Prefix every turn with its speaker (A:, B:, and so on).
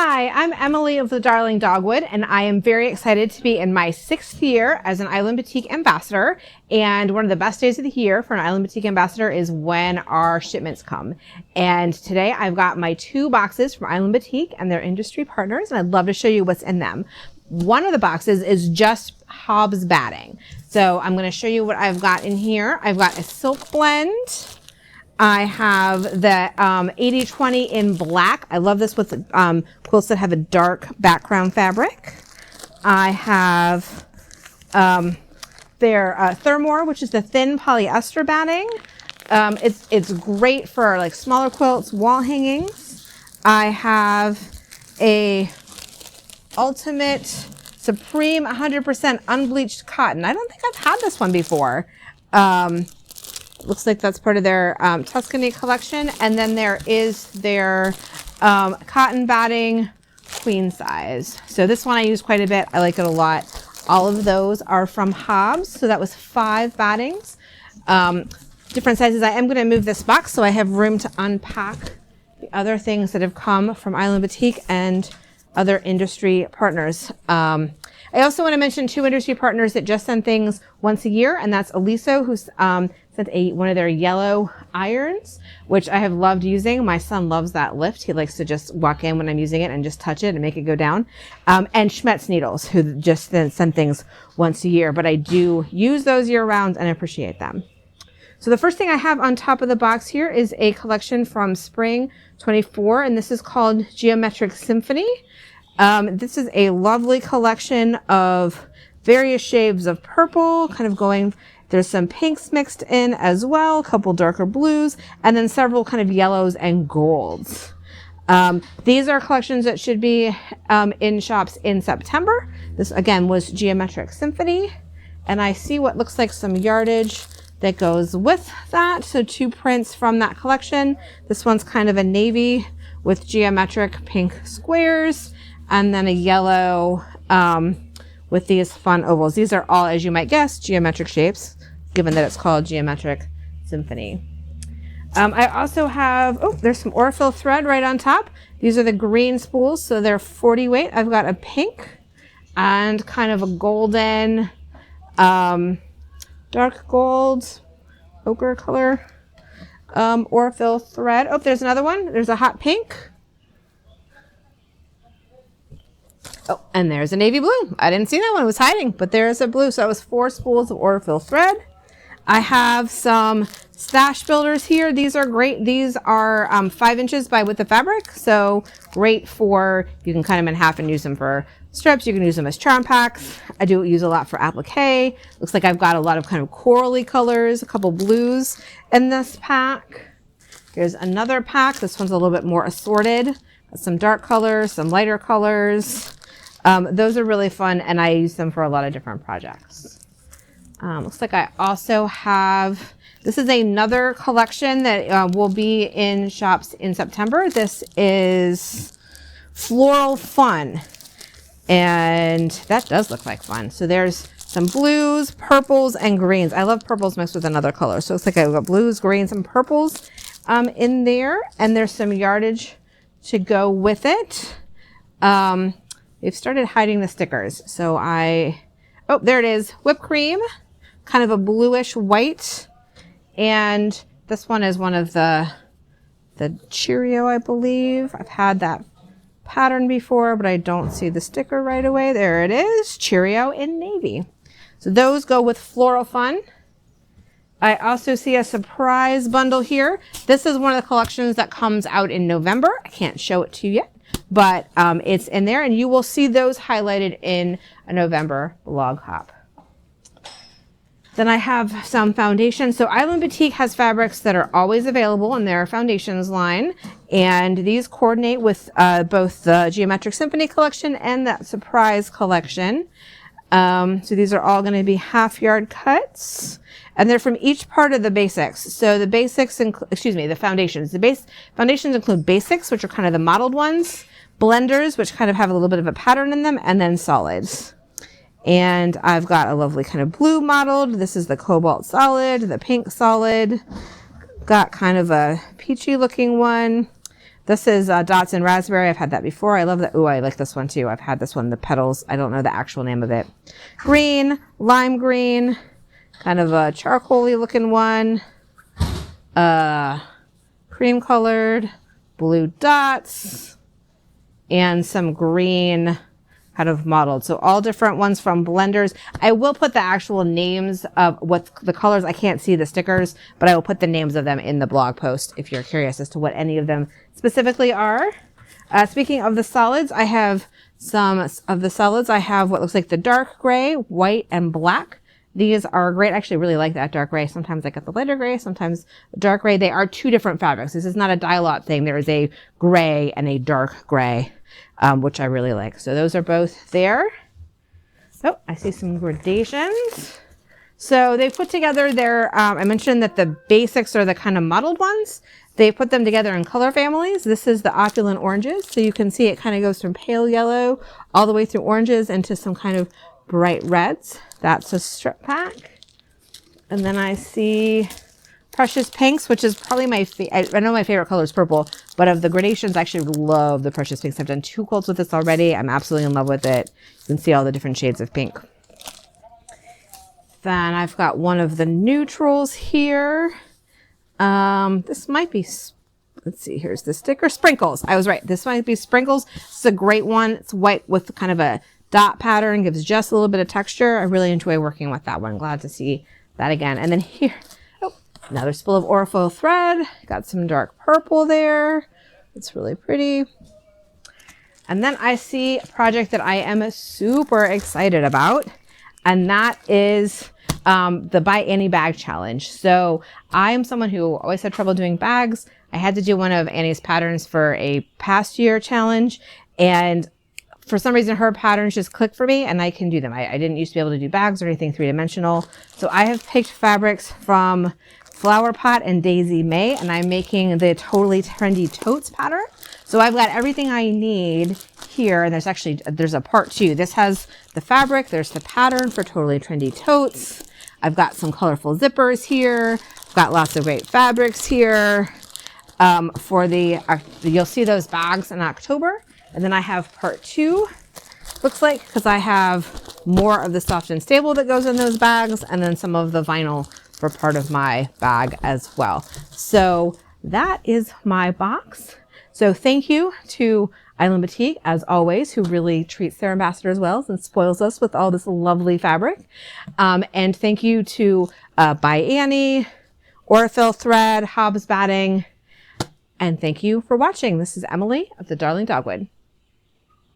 A: Hi, I'm Emily of the Darling Dogwood, and I am very excited to be in my 6th year as an Island Batik ambassador. And one of the best days of the year for an Island Batik ambassador is when our shipments come. And today I've got my 2 boxes from Island Batik and their industry partners, and I'd love to show you what's in them. One of the boxes is just Hobbs batting. So I'm going to show you what I've got in here. I've got a silk blend. I have the 80/20 in black. I love this with quilts that have a dark background fabric. I have their Thermore, which is the thin polyester batting. It's great for like smaller quilts, wall hangings. I have a Ultimate Supreme 100% unbleached cotton. I don't think I've had this one before. Looks like that's part of their Tuscany collection. And then there is their cotton batting queen size. So this one I use quite a bit. I like it a lot. All of those are from Hobbs. So that was 5 battings. Different sizes. I am going to move this box so I have room to unpack the other things that have come from Island Batik and other industry partners. I also want to mention 2 industry partners that just send things once a year, and that's Aliso, who's sent one of their yellow irons, which I have loved using. My son loves that lift. He likes to just walk in when I'm using it and just touch it and make it go down. And Schmetz needles, who just send things once a year, but I do use those year round and appreciate them. So the first thing I have on top of the box here is a collection from Spring 24, and this is called Geometric Symphony. This is a lovely collection of various shades of purple, kind of going, there's some pinks mixed in as well, a couple darker blues, and then several kind of yellows and golds. These are collections that should be in shops in September. This again was Geometric Symphony, and I see what looks like some yardage that goes with that. So 2 prints from that collection. This one's kind of a navy with geometric pink squares, and then a yellow with these fun ovals. These are all, as you might guess, geometric shapes, given that it's called Geometric Symphony. I also have, there's some Orfil thread right on top. These are the green spools, so they're 40 weight. I've got a pink and kind of a golden, dark gold, ochre color Orfil thread. Oh, there's another one. There's a hot pink. Oh, and there's a navy blue. I didn't see that one. It was hiding, but there's a blue. So that was 4 spools of Orfil thread. I have some stash builders here. These are great. These are 5 inches by width of fabric. So great for, you can cut them in half and use them for strips. You can use them as charm packs. I do use a lot for applique. Looks like I've got a lot of kind of corally colors, a couple blues in this pack. Here's another pack. This one's a little bit more assorted. Some dark colors, some lighter colors. Those are really fun, and I use them for a lot of different projects. Looks like I also have, this is another collection that will be in shops in September. This is Floral Fun, and that does look like fun. So there's some blues, purples, and greens. I love purples mixed with another color. So it's like I've got blues, greens, and purples in there, and there's some yardage to go with it. They've started hiding the stickers. So there it is. Whipped cream, kind of a bluish white. And this one is one of the Cheerio, I believe. I've had that pattern before, but I don't see the sticker right away. There it is. Cheerio in navy. So those go with Floral Fun. I also see a surprise bundle here. This is one of the collections that comes out in November. I can't show it to you yet, but it's in there, and you will see those highlighted in a November blog hop. Then I have some foundations. So Island Batik has fabrics that are always available in their foundations line, and these coordinate with both the Geometric Symphony collection and that surprise collection. So these are all going to be half-yard cuts, and they're from each part of the basics. So the basics, the foundations. Foundations include basics, which are kind of the modeled ones, blenders, which kind of have a little bit of a pattern in them, and then solids. And I've got a lovely kind of blue modeled. This is the cobalt solid, the pink solid. Got kind of a peachy looking one. This is Dots and Raspberry. I've had that before. I love that. Ooh, I like this one too. I've had this one, the petals. I don't know the actual name of it. Green, lime green, kind of a charcoaly looking one. Cream colored, blue dots, and some green kind of mottled. So all different ones from blenders. I will put the actual names of what the colors. I can't see the stickers, but I will put the names of them in the blog post if you're curious as to what any of them specifically are. Speaking of the solids, I have some of the solids. I have what looks like the dark gray, white, and black. These are great. I actually really like that dark gray. Sometimes I get the lighter gray, sometimes the dark gray. They are two different fabrics. This is not a dye lot thing. There is a gray and a dark gray, which I really like. So those are both there. So I see some gradations. So they put together their, I mentioned that the basics are the kind of mottled ones. They put them together in color families. This is the opulent oranges. So you can see it kind of goes from pale yellow all the way through oranges into some kind of bright reds. That's a strip pack. And then I see precious pinks, which is probably my favorite. I know my favorite color is purple, but of the gradations, I actually love the precious pinks. I've done 2 quilts with this already. I'm absolutely in love with it. You can see all the different shades of pink. Then I've got one of the neutrals here. This might be, let's see, here's the sticker, sprinkles. I was right. This might be sprinkles. It's a great one. It's white with kind of a dot pattern, gives just a little bit of texture. I really enjoy working with that one. Glad to see that again. And then here, oh, another spool of Orfoil thread. Got some dark purple there. It's really pretty. And then I see a project that I am super excited about, and that is the By Annie Bag Challenge. So I am someone who always had trouble doing bags. I had to do one of Annie's patterns for a past year challenge, and for some reason her patterns just click for me and I can do them. I didn't used to be able to do bags or anything 3-dimensional. So I have picked fabrics from Flower Pot and Daisy May, and I'm making the Totally Trendy Totes pattern. So I've got everything I need here, and there's a part 2. This has the fabric, there's the pattern for Totally Trendy Totes. I've got some colorful zippers here. I've got lots of great fabrics here. You'll see those bags in October. And then I have part 2, looks like, because I have more of the soft and stable that goes in those bags, and then some of the vinyl for part of my bag as well. So that is my box. So thank you to Island Batik, as always, who really treats their ambassadors well and spoils us with all this lovely fabric. And thank you to By Annie, Orfoil Thread, Hobbs Batting, and thank you for watching. This is Emily of the Darling Dogwood.